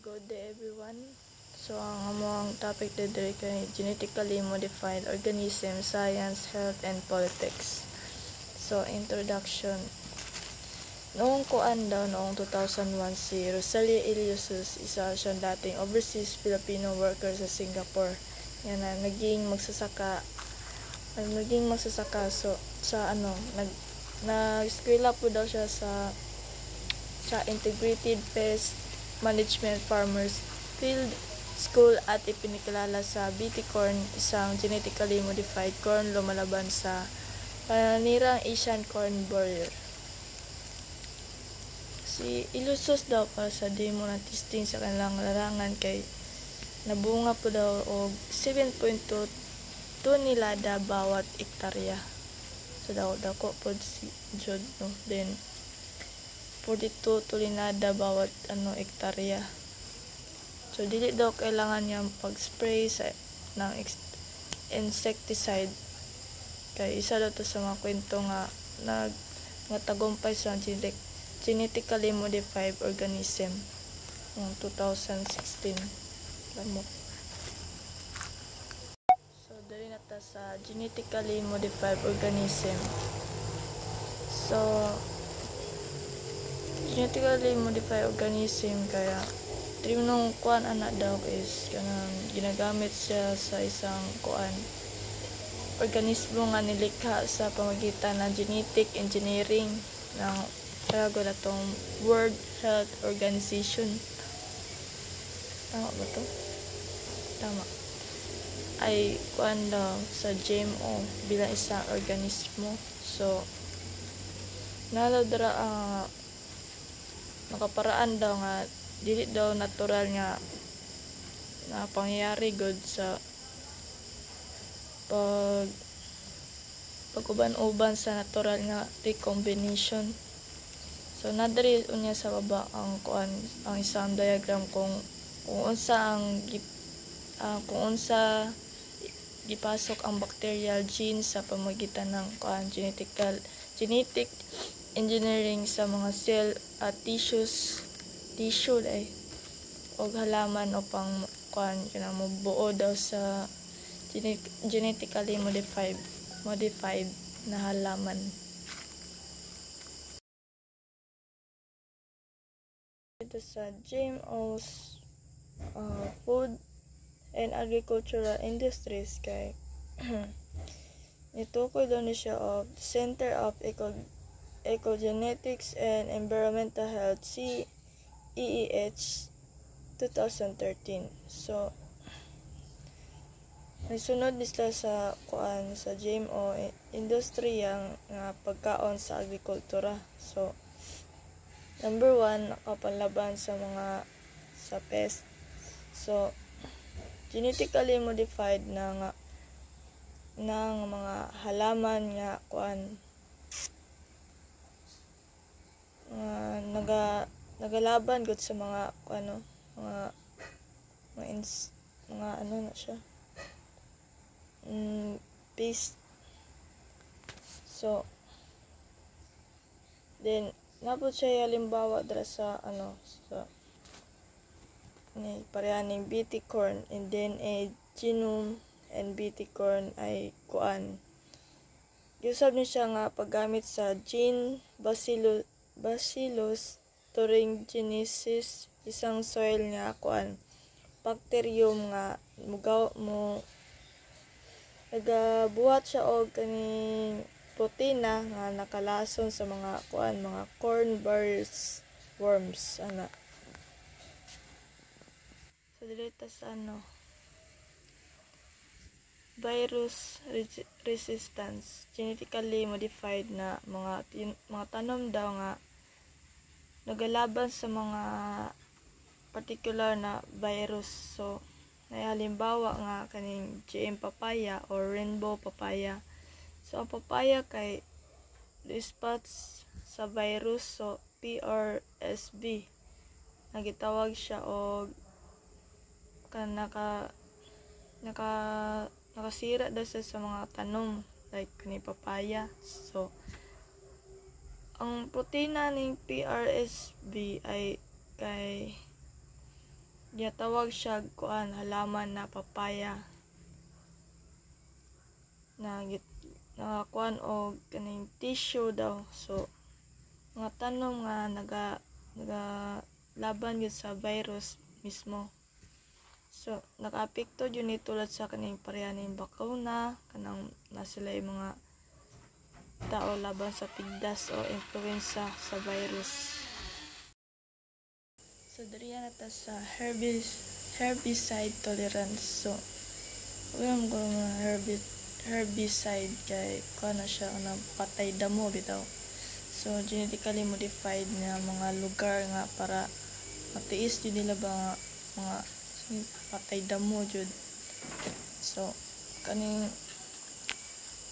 Good day everyone. So ang among topic today kay genetically modified organism, science, health, and politics. So introduction. Noong noong 2001 si Rosalia Iliusus, isa siyang dating overseas Filipino worker sa Singapore. Yan na naging magsasaka so sa nag-eskwela po daw siya sa Integrated Pest Management Farmers Field School at ipinakilala sa BT corn, isang genetically modified corn lumalaban sa pananirang Asian corn borer. Si Ilusos daw para sa demo na testing sa kanilang larangan kay nabunga po daw og 7.2 tonelada bawat ektarya. So daw dako po si Jod no. Then 42 tonelada bawat ektarya. So dili daw kailangan niyang pag-spray ng insecticide kay isa daw to sa mga kwento nga tagumpay sa genetically modified organism noong 2016 lamok. So dali na ta sa genetically modified organism. So genetically modified organism kaya trinong kuan anak daw is kanang ginagamit siya sa isang kuan organismo nga nilikha sa pamagitan ng genetic engineering ng tago na tong World Health Organization. Tama ba to? Tama. Ay kuan daw sa GMO bilang isang organismo. So nalodra nakaparaan daw nga dili daw natural nga na pangyayari god sa pag-uban-uban sa natural nga recombination. So nadiri unya sa baba ang kuan ang isang diagram kung unsa gipasok ang bacterial gene sa pamagitan ng kuan genetic engineering sa mga cell at tissue og halaman upang kuan kanang mabuo daw sa genetically modified na halaman. Ito sa GMOs food and agricultural industries kay itukoy daw ni siya of Center of Ecogenetics and Environmental Health CEEH 2013. So nagsunod sila sa kuan sa GMO industriya nga pagkaon sa agrikultura. So number 1 nakapanlaban sa pest. So genetically modified na mga halaman nga kuan nagalaban gud sa mga pest. So then napod siya halimbawa dra sa ni parehaning BT corn and then a genome and BT corn ay kuan usab ni siya nga paggamit sa gene Bacillus thuringiensis, isang soil nga kuan bacterium nga nagabuhat siya og kaning protina nga nakalason sa mga corn burrs worms ana. So dito sa virus resistance, genetically modified na mga tanom daw nga nagalaban sa mga particular na virus. So halimbawa nga kaning GM papaya or rainbow papaya. So ang papaya kay response sa virus, so PRSV nagitawag siya og nakasira daw sa mga tanom like kaning papaya. So ang protina ning PRSV ay kay gitawag siya kuan halaman na papaya na kuan og kaning tissue daw. So mga tanom nga naga laban gyud sa virus mismo. So nakaapekto yun ni tulad sa kaning parehaning bakuna kanang na sila yung mga tao laban sa tigdas o influenza sa virus. So diriya na ta sa herbicide tolerance. So alam ko mga herbicide kay kuan na siya na patay damo bitaw. So genetically modified na mga lugar nga para matiis jud nila ba mga patay damo jud. So kaning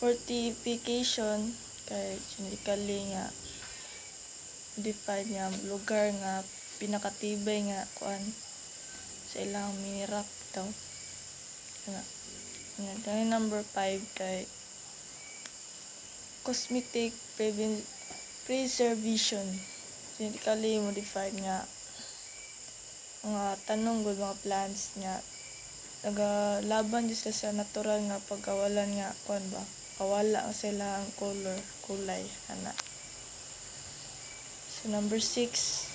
fortification kay genetically nga modified nga lugar nga pinakatibay nga kuan sa ilang mineral daw. Kani number 5 kay cosmetic preservation, genetically modified nga mga tanong gud mga plants nga nagalaban jud sila sa natural nga pagkawalan nga kuan ba kawala ang sila ang kulay ana. So number 6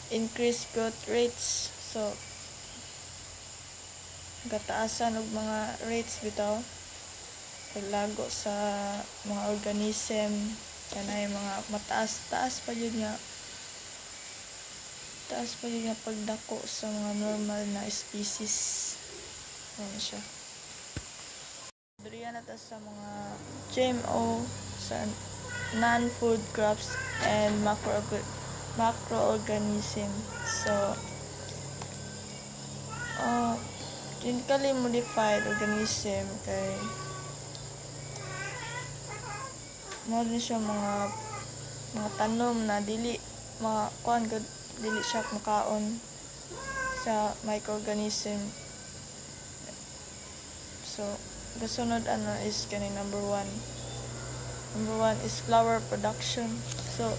increased growth rates. So gataasan og mga rates bitaw paglago sa mga organism kanay mga taas pa yun nga pagdako sa mga normal na species. Ano siya duriya na ta sa mga GMO sa non-food crops and macroorganism. So genetically modified organism kay mo din siya mga tanom na dili dili siya makaon sa microorganism. So kasunod is kani number 1 is flower production. So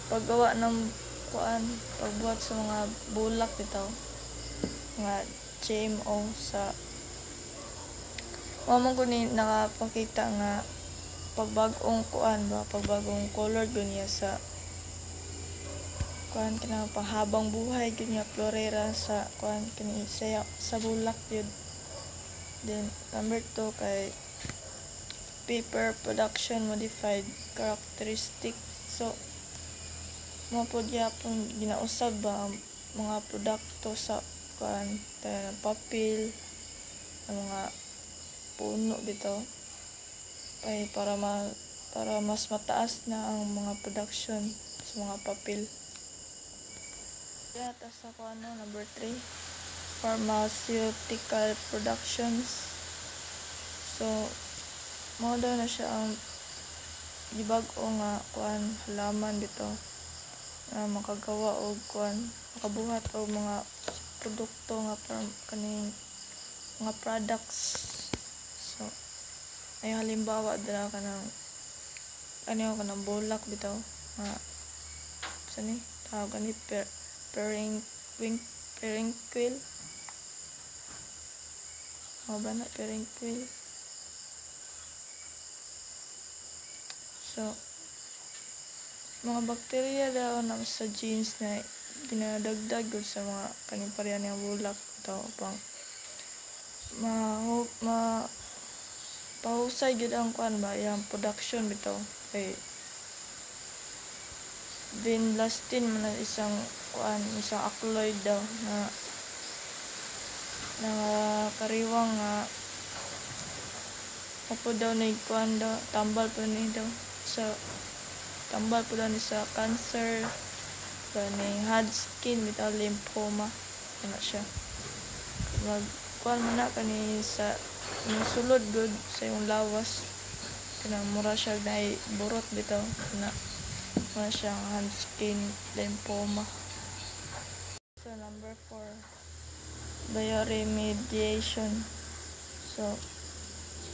paggawa ng pagbuhat sa mga bulak bitaw mga GMO sa mamang ko ni nakapakita nga pagbagong pagbagong color gunya sa kanang panghabang buhay gunya florera sa kani sa bulak yun. Then number 2 kay paper production modified characteristic. So mo pod gyapon ginausab ba ang mga produkto sa papel ang mga puno bitaw ay para mas mataas na ang mga production sa mga papel. Data sa number 3 pharmaceutical productions. So mo daw na siya ang gibag-o nga halaman bitaw na makagawa og makabuhat og mga produkto nga kaning mga products. So ay halimbawa dira kanang kanang bulak bitaw nga sani tawag ni periwinkle mo ba na periwinkle. So mga bakterya daw na sa genes na dinadagdag sa mga kaning pareha nga bulak bitaw pang pahusay gid ang yung production bitaw kay vinblastin man isang alkaloid daw na kariwang nga apo daw ni daw tambal po ni daw sa cancer kaning Hodgkin bitaw lymphoma ana siya man na kani sa yung sulod good sa yung lawas kanang mura siya na burot bitaw na mura siyang Hodgkin lymphoma. So number 4 bioremediation. So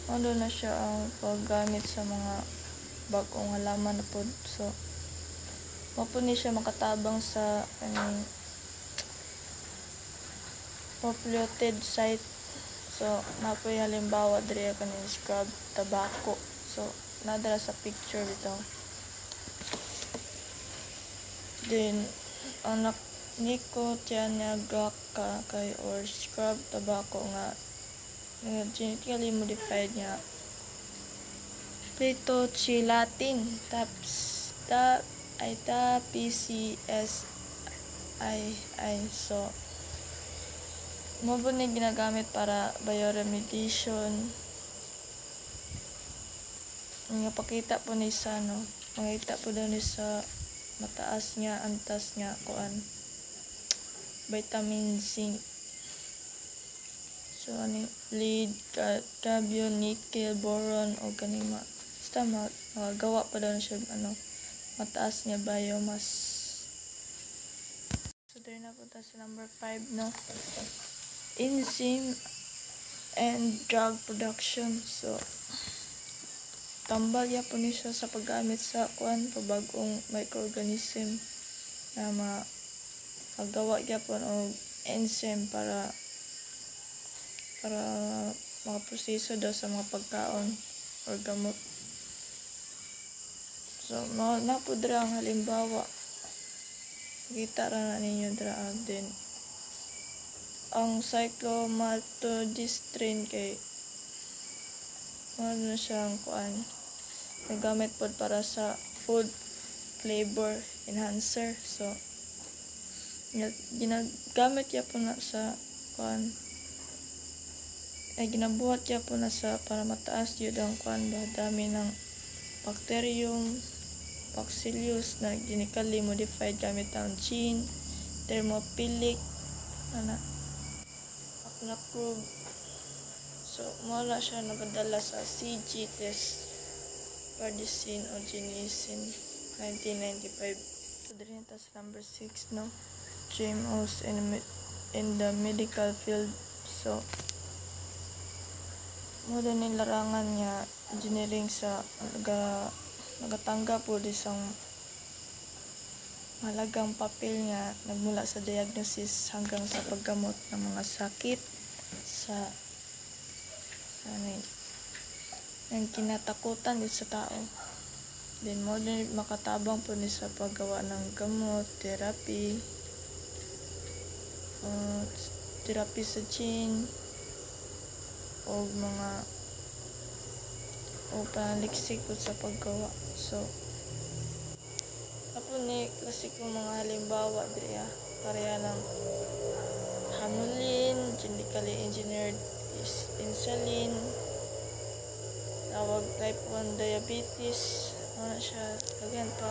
ano na siya ang paggamit sa mga bagong halaman na po. So Mapo ni siya makatabang sa kaning polluted site. So napoy halimbawa diri kaning scrub tobacco. So nadara sa picture dito. Then anak nicotianagraca kay or scrub tobacco nga genetically modified nga Phytochelatin PCSII. So mo po na ginagamit para bioremediation. Nga pakita po ni sa makita po daw ni sa mataas nga antas nga kuan vitamin zinc. So ani lead, cadmium, nickel, boron o kanima basta magagawa pa daw siya mataas nga biomass. So there na punta sa number 5 enzyme and drug production. So tambal ya po ni siya sa paggamit sa pabagong microorganism na magawa gyapon og enzyme para makaproseso daw sa mga pagkaon or gamot. So na po dira ang halimbawa kita ra na ninyo dira din ang cyclomaltodextrin kay ano siyang nagamit pod para sa food flavor enhancer. So ginagamit ya po na sa ginabuhat ya po na sa para mataas yun ang dami ng bacterium bacillus na genetically modified gamit ang gene thermophilic na-prove. So mula siya nagadala sa CG test Bardizin o Genesin 1995. So dito na sa number 6 GMOs in the medical field. So mo din yung larangan nga engineering sa nagatanggap po isang mahalagang papel nga nagmula sa diagnosis hanggang sa paggamot ng mga sakit sa ang kinatakutan din sa tao. Then mo din makatabang po ni sa paggawa ng gamot, therapy sa gene o panaliksik po sa paggawa. So apo ni klasikong mga halimbawa diriya pareha ng hamulin, genetically engineered insulin, tawag type 1 diabetes, siya again pa.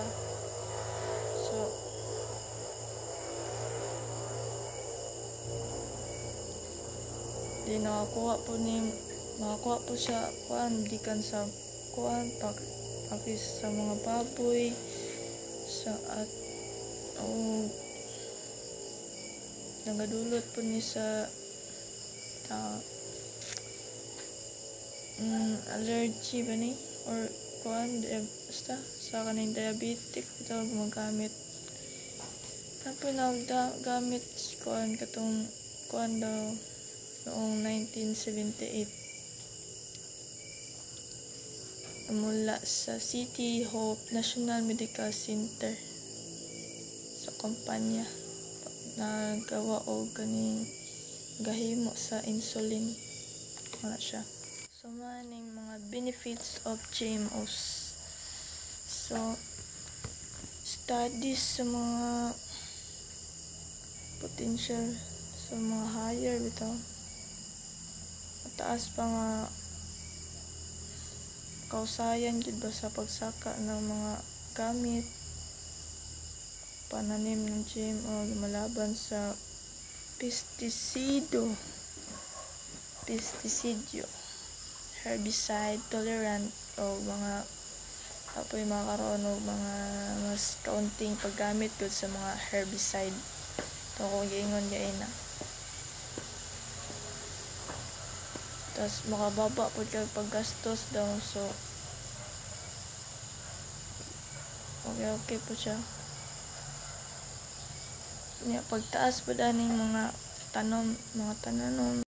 So di nakakuha po siya gikan sa pakis sa mga baboy sa at nagadulot po ni sa allergy ba ni or basta sa kaning diabetic ito gumagamit tapos naggamit katong daw noong 1978 mula sa City Hope National Medical Center sa kumpanya nagawa og kaning gahimo sa insulin siya. So maning mga benefits of GMOs. So studies sa mga potential sa mga higher bitaw mataas pa nga kausayan gid ba sa pagsaka ng mga gamit pananim ng GMO lumalaban sa pestisidyo herbicide tolerant o mga apoy makaroon o mga mas kaunting paggamit gud sa mga herbicide to ko giingon gaina. Tas makababa po kay paggastos daw. So okay po siya. Nya pagtaas po daning mga tanom, mga tananom